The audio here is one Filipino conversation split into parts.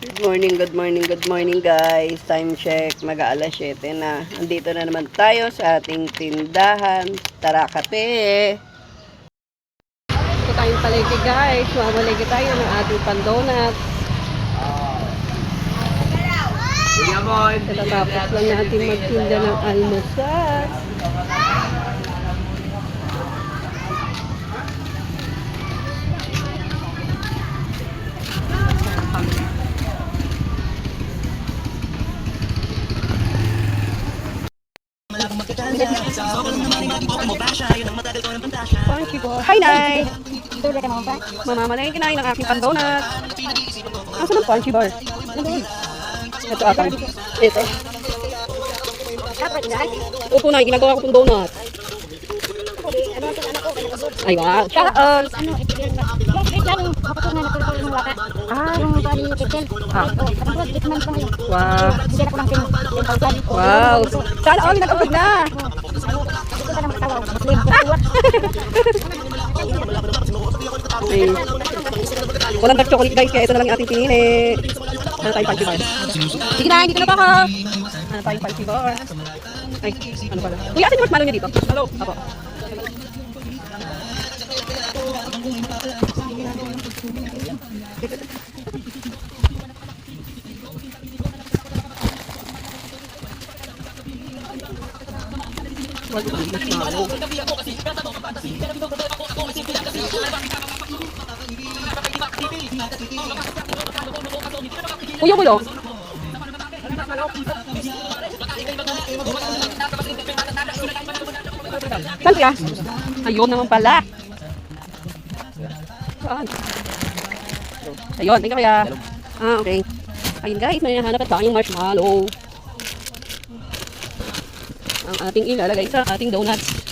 Good morning guys. Time check, mag-aalas 7 na. Andito na naman tayo sa ating tindahan. Tara, kape! Ito tayong palengke guys. Mamalengke tayo ng ating pandonut. Tatapos lang natin magtinda ng almusal. Hi, Nay! Mamamalengke na ng aking pandonut. Asan ang punchy bar? Ito ata. Ito. Upo na, ginagawa ko pong donut. Ay, wow. Saan? Wow. Wow. Sana all nagkapag na. Walang dark chocolate guys, kaya ito na lang yung ating pinili. Ano tayong punchy bar? Sige na, hindi ka na pa ako. Ano tayong punchy bar? Ay, ano pala? Kuya, atin yung marshmallow niya dito. Hello. Apo. Kuya, kuya. Saan kaya? Ayun naman pala. Saan? Ayun, tingnan kaya. Ah, okay. Ayun guys, may nahanap at tayong marshmallow. Ang ating ilalagay sa ating donuts.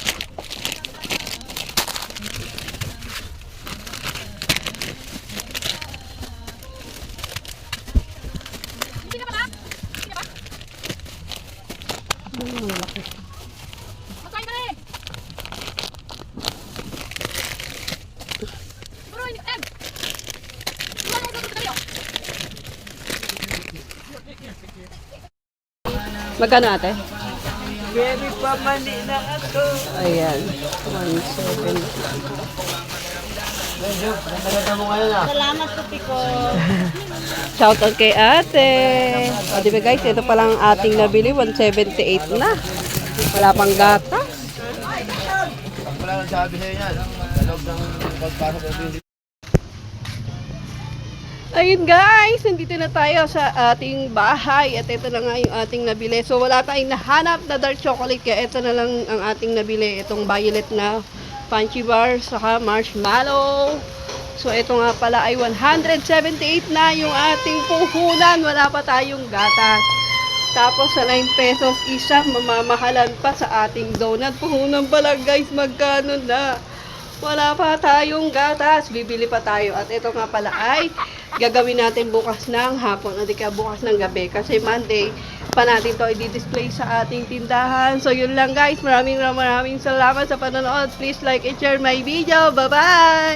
Magkano ate? Very pamani na ako. Ayan. 1.7. Salamat po, Pico. Shoutout kay ate. O, diba guys, ito palang ating nabili. 178 na. Wala pang gata. Wala nang sabi sa'yo yan. Dalog ng pagpasok ng building. Ayun guys, nandito na tayo sa ating bahay. At ito na nga yung ating nabili. So wala tayong nahanap na dark chocolate. Kaya ito na lang ang ating nabili. Itong violet na punchy bar. Saka marshmallow. So ito nga pala ay 178 na yung ating puhunan. Wala pa tayong gatas. Tapos sa 9 pesos isa, mamamahalan pa sa ating donut. Puhunan pala guys, magkano na? Wala pa tayong gatas. Bibili pa tayo. At ito nga pala ay gagawin natin bukas ng hapon. O di ka bukas ng gabi. Kasi Monday pa natin to i-display sa ating tindahan. So yun lang guys. Maraming salamat sa panonood. Please like and share my video. Bye-bye!